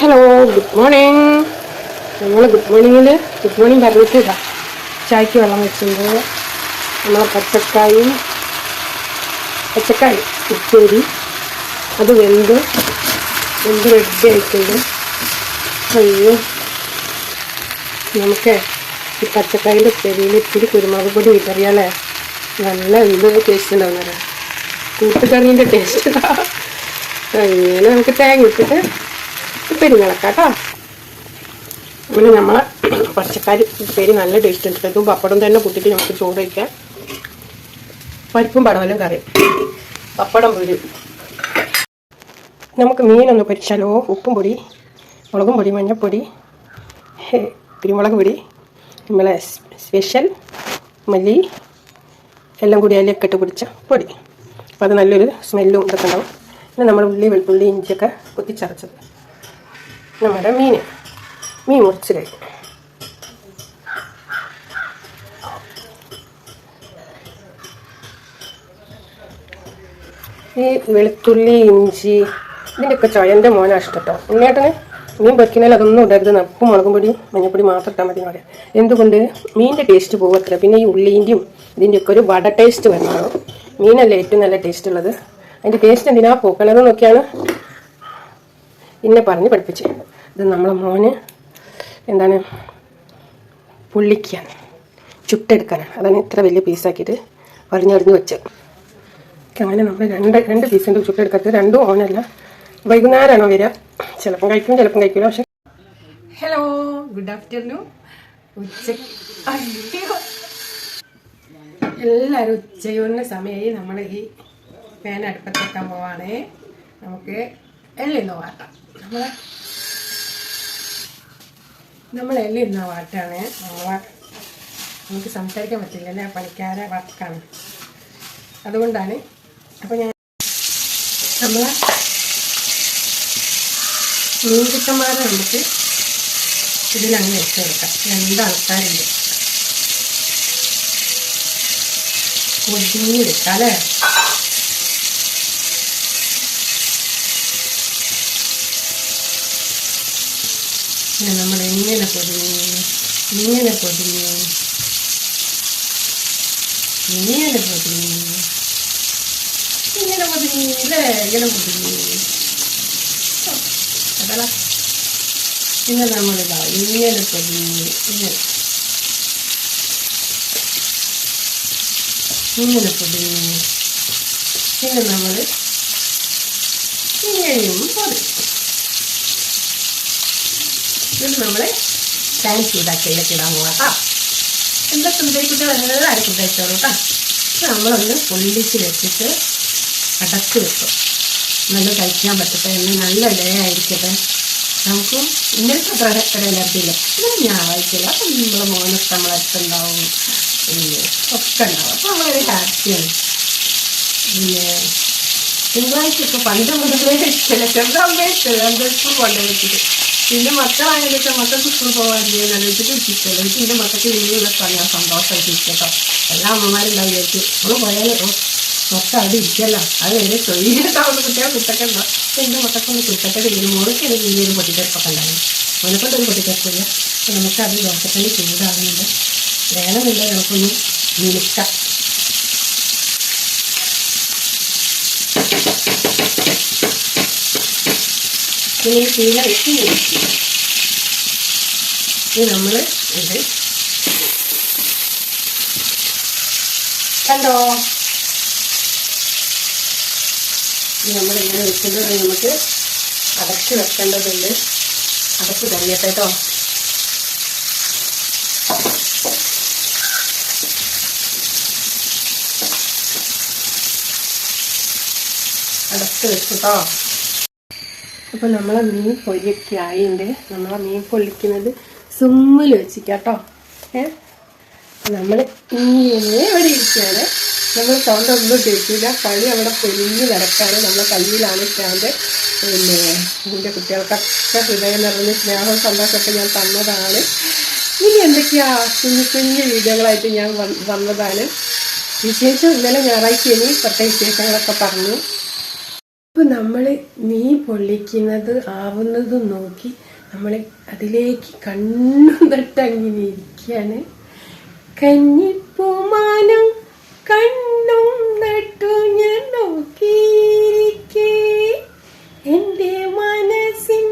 Hello, good morning. നമ്മൾ good morning പറഞ്ഞിട്ടില്ല. ചായക്ക് വെള്ളം വെച്ചിട്ടുണ്ട്. നമ്മൾ പച്ചക്കായി ഉപ്പേരി അത് വെന്ത് റെഡി ആയിട്ടുണ്ട്. അയ്യോ, നമുക്ക് ഈ പച്ചക്കായിൻ്റെ ഉപ്പേരിയിൽ ഇത്തിരി കുരുമുളക് പൊടി വിതറിയാലേ നല്ല ടേസ്റ്റ് ഉണ്ടാവുന്നത്. കൂട്ടുകറീൻ്റെ ടേസ്റ്റ് അങ്ങനെ നമുക്ക് തേങ്ങ ഇട്ടിട്ട് ഉപ്പേരി നിളക്കാം കേട്ടോ. അങ്ങനെ നമ്മളെ പച്ചക്കറി ഉപ്പേരി നല്ല ടേസ്റ്റ് ഉണ്ട്. ഇതും പപ്പടം തന്നെ കൂട്ടിയിട്ട് നമുക്ക് ചോറ് വയ്ക്കാം. പരിപ്പും പടവലും കറി, പപ്പടം പൊരി. നമുക്ക് മീനൊന്ന് പൊരിച്ചാലോ. ഉപ്പും പൊടി, മുളകും പൊടി, മഞ്ഞൾപ്പൊടി, കുരുമുളക് പൊടി, നമ്മളെ സ്പെഷ്യൽ മല്ലി എല്ലാം കൂടി അതിലേക്ക് ഇട്ട് പിടിച്ച പൊടി. അപ്പോൾ അത് നല്ലൊരു സ്മെല്ലും ഇതൊക്കെ ഉണ്ടാവും. പിന്നെ നമ്മൾ ഉള്ളി, വെളുത്തുള്ളി, ഇഞ്ചിയൊക്കെ കുത്തിച്ചരച്ചത്. നമ്മുടെ മീൻ മുറിച്ച് കഴിക്കും. ഈ വെളുത്തുള്ളി, ഇഞ്ചി ഇതിൻ്റെയൊക്കെ ചൊയൻ്റെ മോനാണ് ഇഷ്ടം കേട്ടോ. ഉണ്ണേട്ടന് മീൻ പൊരിക്കുന്നതിൽ അതൊന്നും ഇടരുത്. ഉപ്പും മുളകും പൊടി, മഞ്ഞൾപ്പൊടി മാത്രം ഇട്ടാൽ മതി പറയാം. എന്തുകൊണ്ട് മീനിൻ്റെ ടേസ്റ്റ് പോകത്തില്ല. പിന്നെ ഈ ഉള്ളീൻ്റെയും ഇതിൻ്റെയൊക്കെ ഒരു വട ടേസ്റ്റ് വരുന്നതാണ്. മീനല്ലേ ഏറ്റവും നല്ല ടേസ്റ്റ് ഉള്ളത്. അതിൻ്റെ ടേസ്റ്റ് എന്തിനാ പോക്കണത് നോക്കിയാണ് എന്നെ പറഞ്ഞ് പഠിപ്പിച്ചത്. ഇത് നമ്മളെ മോന് എന്താണ് പൊള്ളിക്കാൻ ചുട്ടെടുക്കാനാണ്. അതാണ് ഇത്ര വലിയ പീസാക്കിയിട്ട് പറഞ്ഞറിഞ്ഞ് വെച്ചത്. അങ്ങനെ നമ്മൾ രണ്ട് പീസിൻ്റെ ചുട്ടെടുക്കത്ത്. രണ്ടും ഓനല്ല, വൈകുന്നേരമാണോ വരിക. ചിലപ്പം കഴിക്കും, ചിലപ്പം കഴിക്കില്ല. പക്ഷെ ഹലോ, ഗുഡ് ആഫ്റ്റർനൂൺ. എല്ലാവരും ഉച്ചയൂണിന് സമയമായി. നമ്മൾ ഈ പാൻ അടുപ്പത്ത് വെക്കാൻ പോവാണേ. നമുക്ക് എല്ലാം വാട്ടാം. നമ്മളെല്ലാം ഇന്ന വാട്ടാണ്. നമുക്ക് സംസാരിക്കാൻ പറ്റില്ലല്ലേ, പണിക്കാരെ വർക്കാണ്. അതുകൊണ്ടാണ്. അപ്പോൾ നമ്മളെ മീൻ ചിക്കന്മാരെ നമുക്ക് ഇതിലങ്ങ് വെച്ചെടുക്കാം. 2 ആൾക്കാരുണ്ട്. പൊടിഞ്ഞെടുക്കാം അല്ലേ. നമ്മൾ ഇങ്ങനെ പൊടിഞ്ഞ് ഇങ്ങനെ പൊടിഞ്ഞ് ഇല്ലേ, ഇങ്ങനെ പൊടിഞ്ഞ് അതല്ല. പിന്നെ നമ്മളിതാ ഇങ്ങനെ പൊടിഞ്ഞ് ഇങ്ങനെ പൊടിഞ്ഞ് പിന്നെ നമ്മൾ ഇങ്ങനെയും പൊടി. ഇത് നമ്മൾ പാൻ ചൂടാക്കിയിലേക്ക് ഇടാൻ പോകാം കേട്ടോ. എന്താ കുട്ടികൾ എല്ലാവരും ഫുഡ് കഴിച്ചോളൂ കേട്ടോ. നമ്മളൊന്ന് പൊള്ളിച്ച് വെച്ചിട്ട് അടച്ച് വെക്കും. നല്ല കഴിക്കാൻ പറ്റട്ടെ, എന്ന് നല്ല ഡേ ആയിരിക്കട്ടെ. നമുക്കും ഇന്നലത്തെ അത്ര എനർജി ഇല്ല. ഇങ്ങനെ ഞായറാഴ്ചയില്ല. അപ്പം നമ്മളെ മോനൊക്കെ നമ്മളടുത്തുണ്ടാവും, പിന്നെ ഒക്കെ ഉണ്ടാവും. അപ്പോൾ നമ്മളൊരു ഹാപ്പിയാണ്. പിന്നെ തിങ്കളാഴ്ച ഇപ്പോൾ പണ്ട് മുതലേ ഇഷ്ടമല്ല. ചെറുതാവുമ്പേ ഇഷ്ടമല്ല. സ്കൂൾ കൊണ്ടുപോയിട്ട് പിന്നെ മക്കളായാലും മക്കൾക്ക് സ്കൂൾ പോകാനില്ലേ നല്ലതിട്ട് ഇഷ്ടമല്ല. എനിക്ക് എൻ്റെ മക്കൾക്ക് ലീവുള്ളപ്പോൾ ഞാൻ സന്തോഷമായിട്ട് ഇരിക്കട്ടോ. എല്ലാ അമ്മമാരുണ്ടാവും വിചാരിച്ചു നമ്മൾ പോയാൽ മൊത്തം അവിടെ ഇരിക്കല്ലോ. അത് കഴിഞ്ഞ് തൊഴിലിട്ടാവുന്ന കുട്ടികളെ കുട്ടക്കുണ്ടോ. അപ്പോൾ എൻ്റെ മക്കൾക്കൊന്ന് കുട്ടക്കട്ട് ഇങ്ങനെ മുറിക്ക് എനിക്ക് വലിയൊരു പൊട്ടിത്തെറിപ്പൊക്കെ ഉണ്ടായിരുന്നു. അതിനെക്കൊണ്ടൊരു പൊട്ടിത്തെറിപ്പില്ല. അപ്പോൾ നമുക്കത് ദോശക്കല്ലി ചൂടാകുന്നുണ്ട്. വേണമെന്നില്ല, നമുക്കൊന്ന് മിനുക്കാം. പിന്നെ ഈ തീന വെച്ച് ഇത് നമ്മൾ ഇത് കണ്ടോ. ഇത് നമ്മളിങ്ങനെ വെക്കുന്നത് നമുക്ക് അടച്ച് വെക്കേണ്ടതുണ്ട്. അടച്ച് കഴിയട്ടെ കേട്ടോ. അടച്ച് വെച്ചിട്ടോ. അപ്പോൾ നമ്മളെ മീൻ പൊരിയൊക്കെ ആയിണ്ട്. നമ്മളെ മീൻ പൊള്ളിക്കുന്നത് സിമ്മിൽ വെച്ചിട്ടോ. നമ്മൾ ഇങ്ങനെ ഇവിടെ ഇരിക്കുകയാണ്. നമ്മൾ സൗണ്ട് ഒന്നും കേൾക്കില്ല. കളി അവിടെ പൊരിഞ്ഞ് കിടക്കാണ്. നമ്മളെ കയ്യിലാണ് സ്റ്റാൻഡ്. പിന്നെ എൻ്റെ കുട്ടികൾക്കൊക്കെ ഹൃദയം നിറഞ്ഞ സ്നേഹവും സന്തോഷമൊക്കെ ഞാൻ തന്നതാണ്. ഇനി എന്തൊക്കെയാ കുഞ്ഞു വീഡിയോകളായിട്ട് ഞാൻ വന്നതാണ്. വിശേഷം ഇന്നലെ ഞായറാഴ്ച ഇനി പ്രത്യേക വിശേഷങ്ങളൊക്കെ പറഞ്ഞു. ഇപ്പം നമ്മൾ മീൻ പൊള്ളിക്കുന്നത് ആവുന്നതും നോക്കി നമ്മൾ അതിലേക്ക് കണ്ണും തട്ടങ്ങനെ ഇരിക്കുകയാണ്. കന്നിപ്പൂമാനം കണ്ണും നട്ടു ഞാൻ നോക്കിയിരിക്കേ, എൻ്റെ മനസ്സിൻ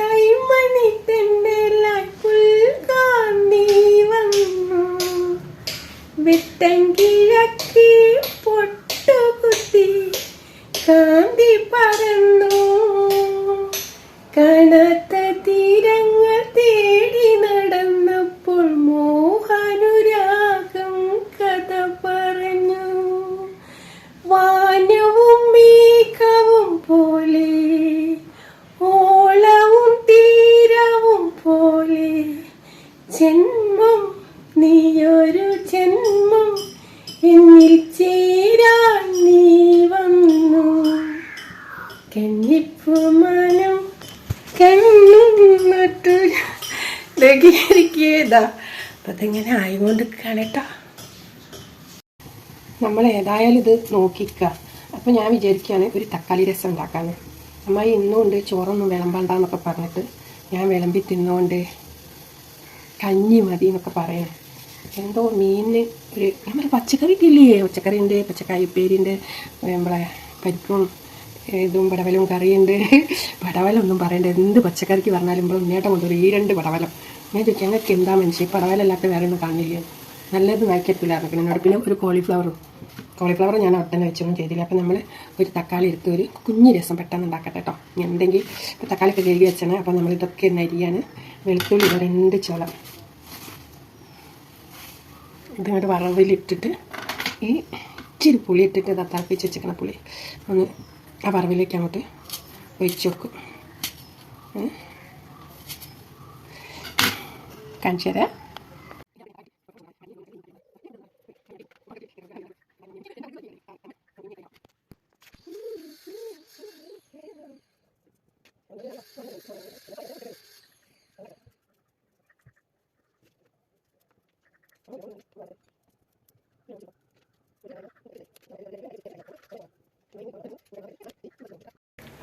കൈമണി തെണ്ടലായി പുൽകാൻ നീ വന്നു, വെട്ടം കിഴക്കി പൊട്ടുകുത്തി കാന്തി പറന്നു, കാണാത്ത തീരങ്ങൾ തേടി നടന്നപ്പോൾ മോഹാനുരാഗം കഥ പറഞ്ഞു. വാനവും മേഘവും പോലെ ഓളവും തീരവും പോലെ ജന്മം നീയൊരു ജന്മം എന്നിൽ ചേരാൻ നീ വന്നു, കന്നിപ്പൂമാനം കണ്ണും നട്ടു ലഗീരിക്കേതാ. അപ്പം അതിങ്ങനെ ആയിക്കൊണ്ടിരിക്കുകയാണ് കേട്ടോ. നമ്മൾ ഏതായാലും ഇത് നോക്കിക്കുക. അപ്പോൾ ഞാൻ വിചാരിക്കുകയാണ് ഒരു തക്കാളി രസം ഉണ്ടാക്കാമെന്ന്. അമ്മായി ഇന്നുകൊണ്ട് ചോറൊന്നും വിളമ്പണ്ടെന്നൊക്കെ പറഞ്ഞിട്ട് ഞാൻ വിളമ്പി തിന്നുകൊണ്ട് കഞ്ഞി മതി എന്നൊക്കെ പറയണം. എന്തോ മീനിന് ഒരു നമ്മൾ പച്ചക്കറിക്കില്ലേ, പച്ചക്കറിയുണ്ട്, പച്ചക്കായ ഉപ്പേരിയുണ്ട്, നമ്മളെ പരിപ്പും ഇതും പടവലവും കറിയുണ്ട്. പടവലൊന്നും പറയണ്ട, എന്ത് പച്ചക്കറിക്ക് പറഞ്ഞാലും ഇപ്പോൾ ഉണ്ണേട്ടം കൊണ്ടുവരും ഈ 2 പടവലം. ഞാൻ ചോദിക്കാം ഞങ്ങൾക്ക് എന്താ മനുഷ്യ പടവലല്ലാത്ത വേറെ ഒന്നും കാണില്ല, നല്ലത് വായിക്കത്തില്ലായിരുന്നു. പിന്നെ എന്നോട് പിന്നെ ഒരു കോളിഫ്ലവർ ഞാൻ ഒട്ടനെ വെച്ചൊന്നും ചെയ്തില്ല. അപ്പം നമ്മൾ ഒരു തക്കാളി എടുത്ത് ഒരു കുഞ്ഞ് രസം പെട്ടെന്ന് ഉണ്ടാക്കട്ടെ കേട്ടോ. എന്തെങ്കിലും ഇപ്പോൾ തക്കാളിയൊക്കെ കഴുകി വെച്ചാണ്. അപ്പം നമ്മളിതൊക്കെ നരിയാണ്. വെളുത്തുള്ളി 2 ചോളം ഇതിങ്ങോട്ട് വറവിലിട്ടിട്ട് ഈ ഇച്ചിരി പുളി ഇട്ടിട്ട് തിളപ്പിച്ച് വെച്ചിരിക്കണ പുളി ഒന്ന് ആ വറവിലേക്ക് അങ്ങോട്ട് ഒഴിച്ച് വെക്കും. കാണിച്ചു തരാം.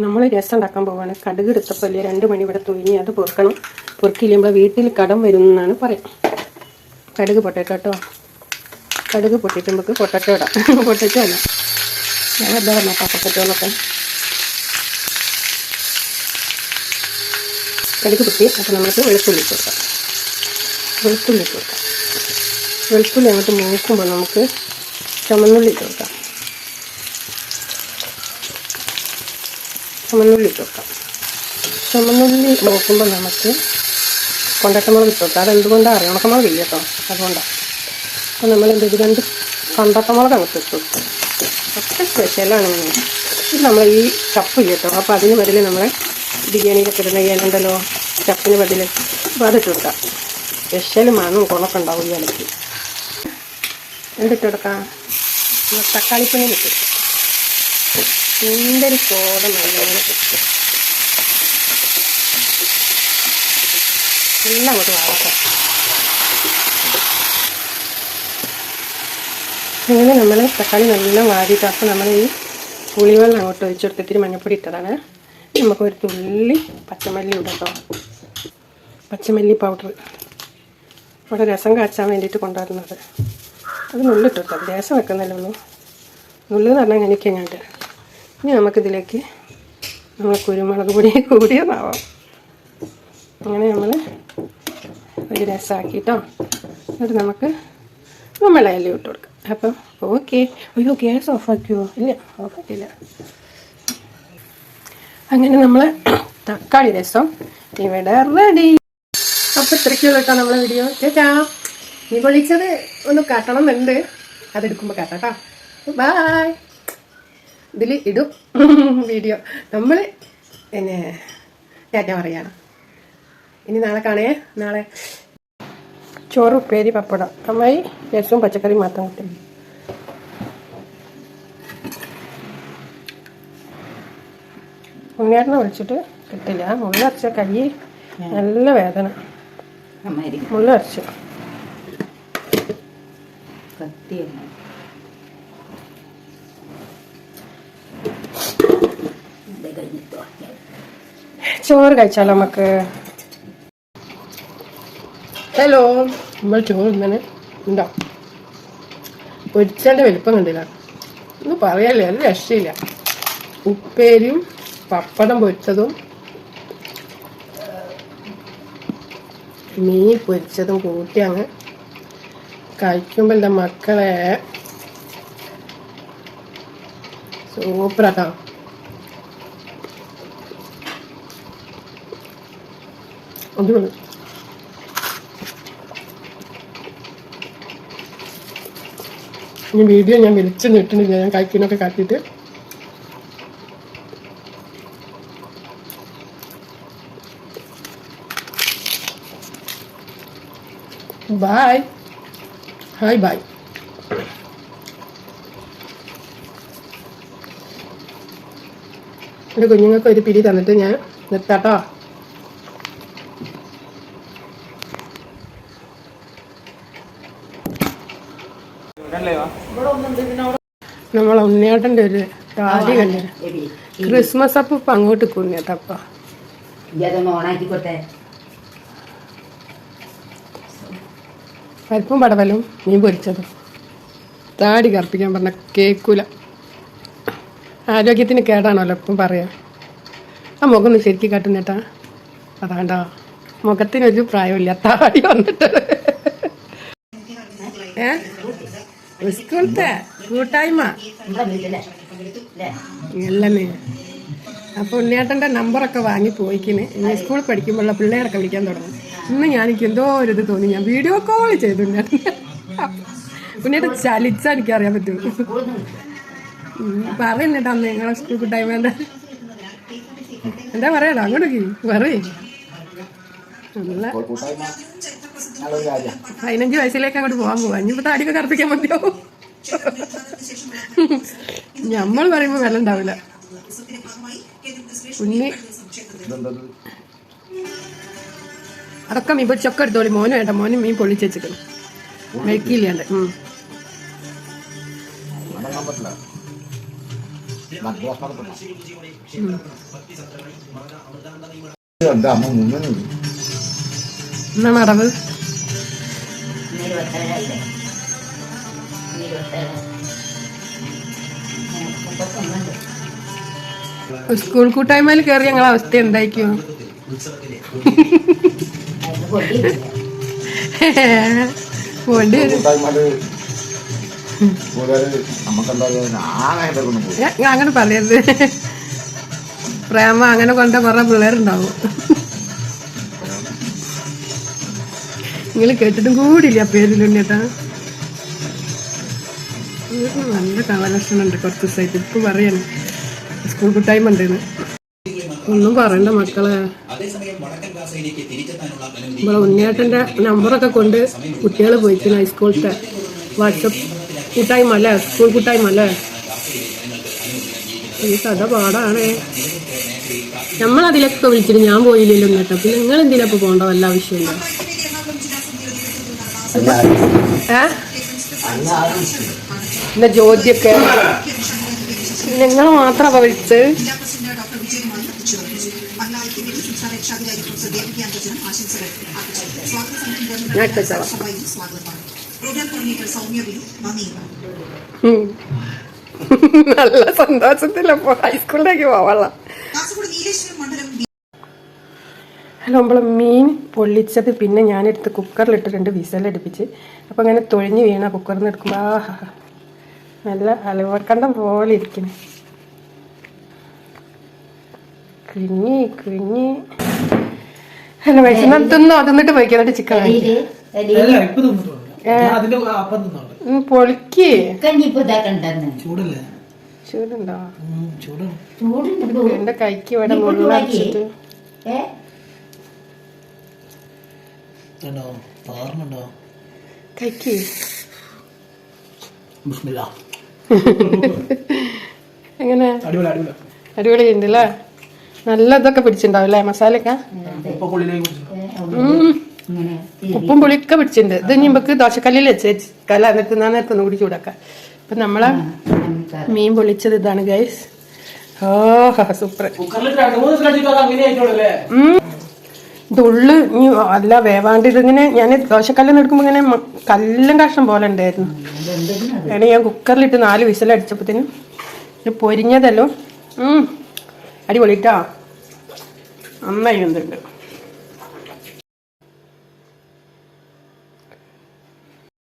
നമ്മൾ രസം ഉണ്ടാക്കാൻ പോവാണ്. കടുക് എടുത്തപ്പോൾ 2 മണി ഇവിടെ തുഴിഞ്ഞ് അത് പൊറുക്കണം. പൊറുക്കില്ലുമ്പോൾ വീട്ടിൽ കടം വരും എന്നാണ് പറയാം. കടുക് പൊട്ടറ്റോ കേട്ടോ. കടുക് പൊട്ടിയിട്ട് നമുക്ക് പൊട്ടറ്റോ ഇടാം. പൊട്ടറ്റോ അല്ല, ഞാൻ എന്താ പറഞ്ഞാൽ പൊട്ടറ്റോ എന്നൊക്കെ. കടുക് പൊട്ടി. അപ്പോൾ നമുക്ക് വെളുത്തുള്ളി ഇട്ട് കൊടുക്കാം. വെളുത്തുള്ളി അങ്ങോട്ട് മൂക്കുമ്പോൾ നമുക്ക് ചുമന്നുള്ളി ഇട്ട് കൊടുക്കാം. ചുമന്നുള്ളി നോക്കുമ്പോൾ നമുക്ക് കൊണ്ടട്ടമുളക് ഇട്ട് കൊടുക്കാം. അതെന്തുകൊണ്ടാണ് അറിയാം, ഉണക്കമുളക് ഇല്ല കേട്ടോ, അതുകൊണ്ടാണ്. അപ്പോൾ നമ്മൾ എന്ത് 2 കൊണ്ടട്ടമുളക് അങ്ങോട്ട് ഇട്ട് കൊടുക്കും. ഒക്കെ സ്പെഷ്യലാണ്. ഇത് നമ്മൾ ഈ ചപ്പ് ഇല്ല കേട്ടോ. അപ്പോൾ അതിന് ബദൽ നമ്മളെ ബിരിയാണിയിലൊക്കെ ഇടുന്ന ഇലണ്ടല്ലോ, ചപ്പിന് ബദൽ. അപ്പോൾ അതിട്ട് കൊടുക്കാം. സ്പെഷ്യൽ മണവും കുണൊക്കെ ഉണ്ടാവും ഈ ഇലയ്ക്ക്. എന്തിട്ട് കൊടുക്കാം? തക്കാളിപ്പണി ഇട്ട് ഒരു കോട നല്ലോണം കിട്ടും. എല്ലാം അങ്ങോട്ട് വാഴക്കാം. അങ്ങനെ നമ്മൾ തക്കാളി നല്ല വാടിയിട്ട് അപ്പോൾ നമ്മൾ ഈ പുളിവെള്ളം അങ്ങോട്ട് ഒഴിച്ചെടുത്ത് ഇത്തിരി മഞ്ഞപ്പൊടി ഇട്ടതാണ്. നമുക്കൊരു തുള്ളി പച്ചമല്ലി ഇടും കേട്ടോ. പച്ചമല്ലി പൗഡർ ഇവിടെ രസം കാച്ചാൻ വേണ്ടിയിട്ട് കൊണ്ടുവരുന്നത്. അത് നുള്ളിട്ട് കൊടുക്കാം. രസം വെക്കുന്നല്ലേ ഉള്ളൂ. നുള്ളി എന്ന് പറഞ്ഞാൽ എനിക്ക് എങ്ങാണ്ട്. ഇനി നമുക്കിതിലേക്ക് നമ്മൾ കുരുമുളക് പൊടി കൂടിയതാവാം. അങ്ങനെ നമ്മൾ ഒരു രസമാക്കിയിട്ടോ എന്നിട്ട് നമുക്ക് നമ്മളെ ഇല ഇട്ട് കൊടുക്കാം. അപ്പം ഓക്കെ. അയ്യോ, ഗ്യാസ് ഓഫാക്കിയോ? ഇല്ല, ഓഫാക്കിയില്ല. അങ്ങനെ നമ്മൾ തക്കാളി രസം ഇവിടെ റെഡി. അപ്പോൾ ഇത്രയ്ക്കുള്ള കേട്ടോ നമ്മളെ വീഡിയോ. ചേച്ചാ നീ പൊളിച്ചത് ഒന്ന് കാട്ടണം എന്നുണ്ട്, അതെടുക്കുമ്പോൾ കാട്ടാം കേട്ടോ. ബായ്. ഇതിൽ ഇടും വീഡിയോ. നമ്മൾ പിന്നെ ഞാൻ പറയാണ്. ഇനി നാളെ കാണേ. നാളെ ചോറ്, ഉപ്പേരി, പപ്പടം. അമ്മായി രസവും പച്ചക്കറി മാത്രം കിട്ടും. ഉണ്ണിയാട്ടിനെ വിളിച്ചിട്ട് കിട്ടില്ല. മുള്ളരച്ച കൈ നല്ല വേദന. മുള്ളരച്ചു ചോറ് കഴിച്ചാലോ നമുക്ക്? ഹലോ, നമ്മൾ ചോറ് ഇങ്ങനെ ഉണ്ടോ? പൊരിച്ചതിൻ്റെ വലിപ്പം കണ്ടില്ല, ഒന്നും പറയാല്ലേ, അത് രക്ഷയില്ല. ഉപ്പേരിയും പപ്പടം പൊരിച്ചതും മീൻ പൊരിച്ചതും കൂട്ടി അങ്ങ് കഴിക്കുമ്പോൾ എൻ്റെ മക്കളെ സൂപ്പറാട്ടോ. അടിപൊളി. ഈ വീഡിയോ ഞാൻ വിളിച്ച് നിട്ടുന്നില്ല, ഞാൻ കഴിക്കുന്നൊക്കെ കാട്ടിയിട്ട്. Bye, hi bye. എൻ്റെ കുഞ്ഞുങ്ങൾക്ക് ഒരു പിടി തന്നിട്ട് ഞാൻ നിർത്താട്ടോ. നമ്മളെ ഉണ്ണിയേട്ടൻ്റെ ഒരു താലി കണ്ടില്ല, ക്രിസ്മസ് അപ്പം ഇപ്പം അങ്ങോട്ട് ഉണ്ണിയേട്ടപ്പ. പരിപ്പും പടവലും മീൻ പൊരിച്ചതും. താടി കറുപ്പിക്കാൻ പറഞ്ഞ കേൾക്കൂല, ആരോഗ്യത്തിന് കേടാണല്ലോ ഇപ്പം പറയാം. ആ മുഖം ഒന്ന് ശരിക്കും കാട്ടുന്നേട്ടാ, അതാണ്ടാ മുഖത്തിനൊരു പ്രായമില്ല, താടി വന്നിട്ട്. സ്കൂളത്തെ കൂട്ടായ്മ അല്ലേ? അപ്പൊ ഉണ്ണിയേട്ടൻ്റെ നമ്പറൊക്കെ വാങ്ങി പോയിക്കിന്. ഇനി സ്കൂളിൽ പഠിക്കുമ്പോഴുള്ള പിള്ളേരൊക്കെ വിളിക്കാൻ തുടങ്ങും. ഇന്ന് ഞാനെനിക്ക് എന്തോ ഒരു ഇത് തോന്നി, ഞാൻ വീഡിയോ കോൾ ചെയ്തു ഉണ്ണിയേട്ടൻ ചലിച്ചാൽ എനിക്കറിയാൻ പറ്റും. പറയുന്നേട്ടാ നിങ്ങളെ സ്കൂൾ കൂട്ടായ്മേൻ്റെ എന്താ പറയാലോ, അങ്ങോട്ടേക്ക് പറയേ. 15 വയസ്സിലേക്ക് അങ്ങോട്ട് പോകാൻ പോവാ. ഇനിയിപ്പോ താടിയൊക്കെ കറുപ്പിക്കാൻ മതിയോ? നമ്മൾ പറയുമ്പോ വില ഉണ്ടാവില്ല. ഉണ്ണി അതൊക്കെ മീൻ പൊടിച്ചൊക്കെ എടുത്തോളി. മോനും വേണ്ട, മോനും മീൻ പൊള്ളിച്ച് വെച്ചിക്കണം, മെഴുക്കില്ലാണ്ട്. എന്നാ മറവ് സ്കൂൾ കൂട്ടായ്മയിൽ കയറി ഞങ്ങളെ അവസ്ഥ എന്തായിരിക്കും? അങ്ങനെ പറയരുത്, പ്രേമ അങ്ങനെ കൊണ്ട കുറെ പിള്ളേരുണ്ടാവും. നിങ്ങൾ കേട്ടിട്ടും കൂടിയില്ല പേരിലുണ്ണിയേട്ടാ. നല്ല കളലക്ഷണം ഉണ്ട് കുറച്ച് ദിവസമായിട്ട്. ഇപ്പം പറയണം സ്കൂൾ കൂട്ടായ്മ ഉണ്ടെന്ന്. ഒന്നും പറയണ്ട മക്കളെ. നമ്മളെ ഉണ്ണിയേട്ടൻ്റെ നമ്പറൊക്കെ കൊണ്ട് കുട്ടികൾ പോയിക്കുന്നു ഹൈസ്കൂളത്തെ വാട്സപ്പ് കൂട്ടായ്മ അല്ലേ, സ്കൂൾ കൂട്ടായ്മ അല്ലേ. ഈ കഥ പാടാണ്. നമ്മളതിലൊക്കെ വിളിച്ചിട്ട് ഞാൻ പോയില്ലല്ലോ കേട്ടോ. പിന്നെ നിങ്ങൾ എന്തിനാ ഇപ്പോൾ പോകണ്ട, വല്ല ആവശ്യമില്ല. പിന്നെ ജോലിയൊക്കെ നിങ്ങൾ മാത്രം അപ്പൊ വിളിച്ച്. നല്ല സന്തോഷത്തിലപ്പോ ഹൈസ്കൂളിലേക്ക് പോവാള്ള. ഹലോ, നമ്മൾ മീൻ പൊള്ളിച്ചത് പിന്നെ ഞാനെടുത്ത് കുക്കറിലിട്ട് 2 വിസലടുപ്പിച്ച്. അപ്പം അങ്ങനെ തൊഴിഞ്ഞ് വീണ കുക്കറിൽ നിന്ന് എടുക്കുമ്പോൾ നല്ല അലുവക്കണ്ടം പോലെ ഇരിക്കണേ. കുഞ്ഞി ഹലോ വയസ്സെന്നാ തിന്നോ, തിന്നിട്ട് പോയിക്കോ. എന്നിട്ട് ചിക്കൻ പൊളിക്ക്. ചൂടുണ്ടോ? എന്റെ കൈക്ക് ഇവിടെ മുള്ളടിച്ചിട്ട് കൈക്ക് എങ്ങനെ അടിപൊളി ഉണ്ടല്ലേ. നല്ല ഇതൊക്കെ പിടിച്ചിട്ടുണ്ടാവും അല്ലേ മസാലയൊക്കെ. ഉപ്പും പുളിയൊക്കെ പിടിച്ചിട്ടുണ്ട്. ഇത് നമുക്ക് ദോശക്കല്ലിൽ വെച്ച് കല എന്നിട്ട് നേരത്തെ ഒന്നും കൂടി ചൂടാക്കാം. അപ്പം നമ്മളെ മീൻ പൊള്ളിച്ചത് ഇതാണ് ഗൈസ്. ഓ സൂപ്പർ. കുക്കറിൽ 2-3 വിസിലടിച്ചിട്ട് അത് അങ്ങനെ ആയിട്ടോളല്ലേ. ഇതുള്ളു ഇനി അല്ല വേവാണ്ട്. ഇതിങ്ങനെ ഞാൻ ദോശക്കല്ലിൽ എടുക്കുമ്പോൾ ഇങ്ങനെ കല്ലും കഷ്ണം പോലെ ഉണ്ടായിരുന്നു. എണീ ഞാൻ കുക്കറിലിട്ട് 4 വിസിലടിച്ചപ്പോഴത്തേനും ഇത് പൊരിഞ്ഞതല്ലോ. അടിപൊളിട്ടാ, നന്നായി വന്നിട്ടുണ്ട്.